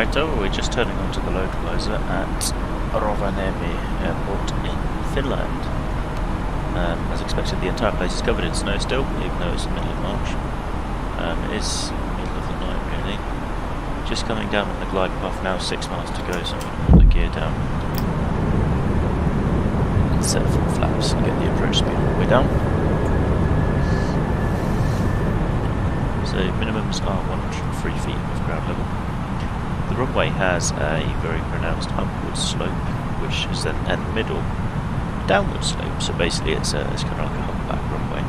Righto, we're just turning onto the localizer at Rovaniemi airport in Finland. As expected, the entire place is covered in snow still, even though it's the middle of March. It is the middle of the night really. Just coming down on the glide path now, 6 miles to go, so I'm going to put the gear down and set full flaps and get the approach speed all the way down. So minimums are 103 feet above ground level. The runway has a very pronounced upward slope, which is then a middle downward slope. So basically, it's kind of like a humpback runway.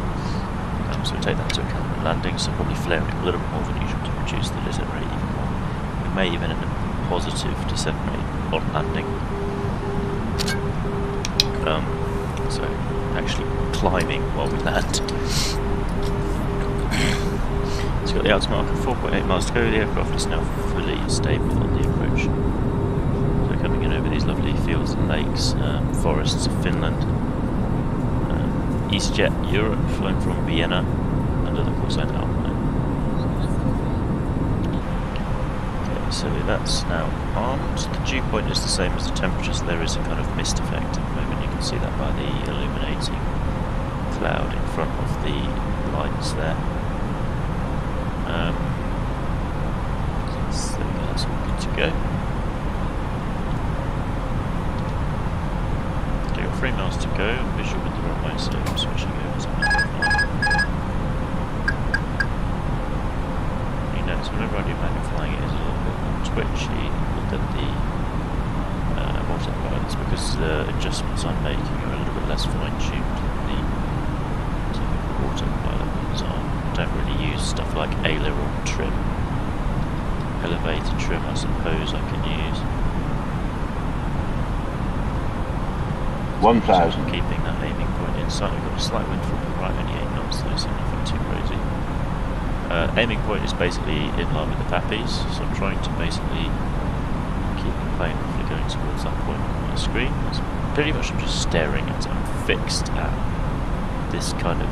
So we take that into account when landing. So probably flaring a little bit more than usual to reduce the descent rate even more. We may even end up positive descent rate on landing. So actually climbing while we land. It's got the altimeter marker, 4.8 miles to go. The aircraft is now fully stable on the approach. So coming in over these lovely fields and lakes, forests of Finland, EasyJet Europe, flown from Vienna under the callsign Alpine. Okay, so that's now armed. The dew point is the same as the temperature, so there is a kind of mist effect at the moment. You can see that by the illuminating cloud in front of the lights there. So that's all good to go. Okay, got 3 miles to go. Visual with the runway, so I'm switching over to manual. You notice whenever I do manual flying, it is a little bit more twitchy than the autopilot. It's because the adjustments I'm making are a little bit less fine-tuned than the autopilot ones are. I don't really use stuff like aileron trim. Elevator trim, I suppose I can use. 1,000. Keeping that aiming point in sight. We've got a slight wind from the right, only 8 knots, so it's nothing too crazy. Aiming point is basically in line with the PAPIs, so I'm trying to basically keep the plane roughly going towards that point on my screen. It's pretty much I'm just staring at it. I'm fixed at this kind of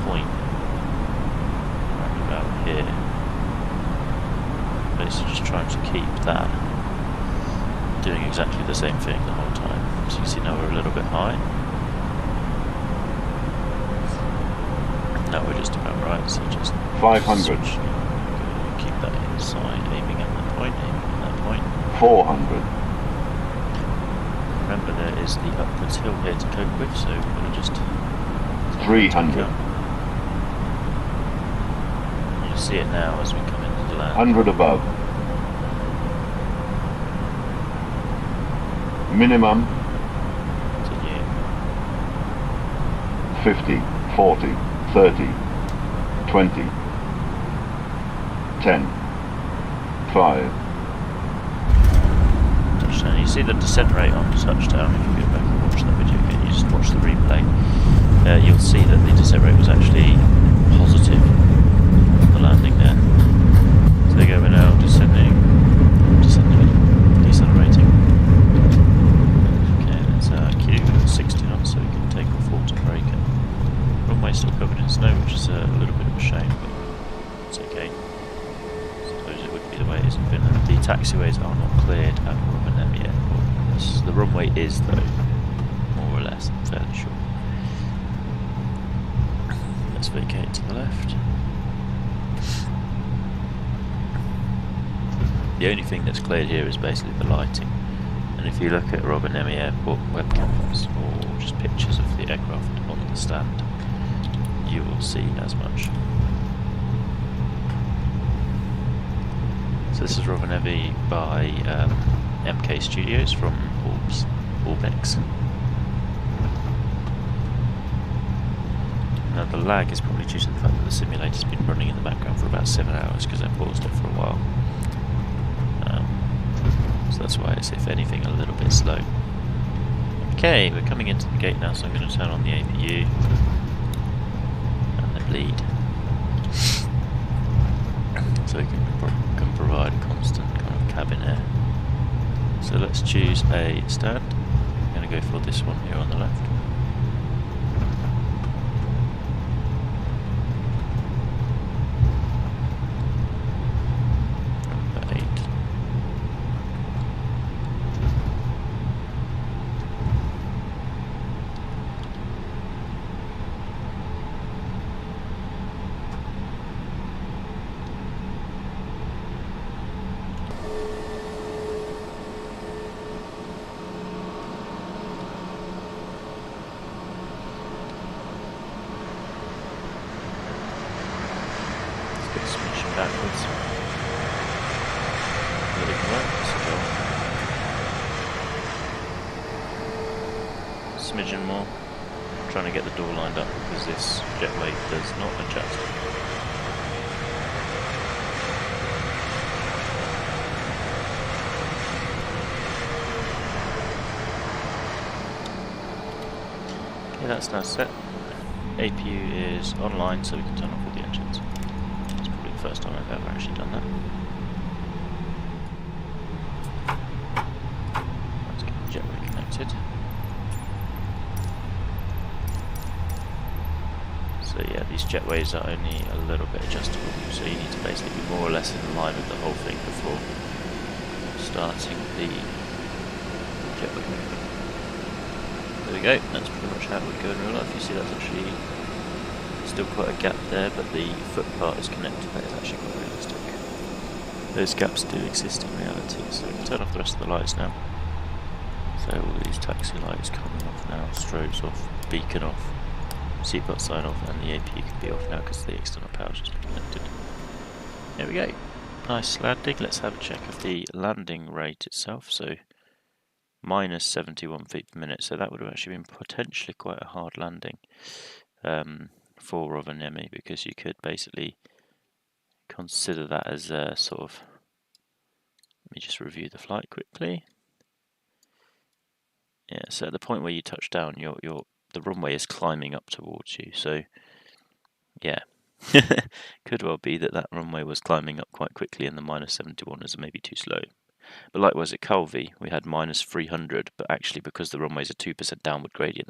point right about here. Basically just trying to keep that doing exactly the same thing the whole time. So you can see now we're a little bit high. Now we're just about right, so just 500. Keep that inside, aiming at that point, aiming at that point. 400. Remember there is the upwards hill here to cope with, so we're going to just 300. You'll see it now as we come into the land. 100 above. Minimum. Continue. 50, 40, 30, 20, 10, 5. Touchdown. You see the descent rate on touchdown. If you go back and watch that video again, you just watch the replay. You'll see that the descent rate was actually positive on the landing there. So there you go, we're now decelerating. Okay, that's our cue, 60 knots, so we can take off auto brake. Runway's still covered in snow, which is a little bit of a shame, but it's okay. I suppose it would be the way it is in Finland. The taxiways are not cleared at Rovaniemi airport. The runway is, though, more or less, I'm fairly sure. Let's vacate to the left. The only thing that's cleared here is basically the lighting. And if you look at Rovaniemi airport webcams or just pictures of the aircraft on the stand, you will see as much. So this is Rovaniemi by MK Studios from Orbex. Now the lag is probably due to the fact that the simulator's been running in the background for about 7 hours because I paused it for a while. So that's why it's, if anything, a little bit slow. Okay, we're coming into the gate now, so I'm going to turn on the APU and the bleed. So we can provide constant kind of cabin air. So let's choose a stand. I'm going to go for this one here on the left. smidgen backwards. Really right, so go on. Smidgen more. I'm trying to get the door lined up because this jetway does not adjust. Okay, that's now set. APU is online, so we can turn off all the engines. It's probably the first time I've ever actually done that. Let's get the jetway connected. So yeah, these jetways are only a little bit adjustable, so you need to basically be more or less in line with the whole thing before starting the jetway movement. There we go, that's pretty much how it would go in real life. You see that's actually still quite a gap there, but the foot part is connected. That is actually quite realistic. Those gaps do exist in reality, so we can turn off the rest of the lights now. So all these taxi lights coming off now, strobes off, beacon off, seatbelt sign off, and the APU can be off now because the external power has just been connected. There we go. Nice landing. Let's have a check of the landing rate itself. So minus 71 feet per minute, so that would have actually been potentially quite a hard landing for Rovaniemi, because you could basically consider that as a sort of, let me just review the flight quickly. Yeah, so at the point where you touch down, the runway is climbing up towards you, so yeah, could well be that that runway was climbing up quite quickly and the minus 71 is maybe too slow. But likewise at Calvi, we had minus 300, but actually because the runway is a 2% downward gradient,